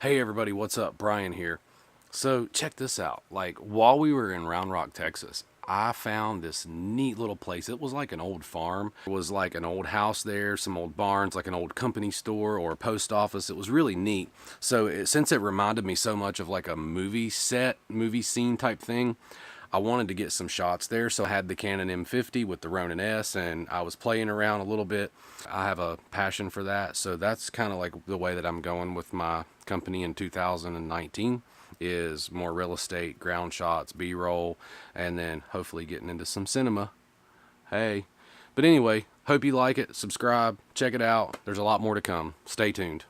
Hey everybody, what's up? Brian here. So check this out. Like while we were in Round Rock, Texas, I found this neat little place. It was like an old farm. It was like an old house there, some old barns, like an old company store or a post office. It was really neat. So since it reminded me so much of like a movie set, movie scene type thing, I wanted to get some shots there, so I had the Canon M50 with the Ronin S, and I was playing around a little bit. I have a passion for that, so that's kind of like the way that I'm going with my company in 2019 is more real estate, ground shots, B-roll, and then hopefully getting into some cinema. Hey. But anyway, hope you like it. Subscribe, check it out. There's a lot more to come. Stay tuned.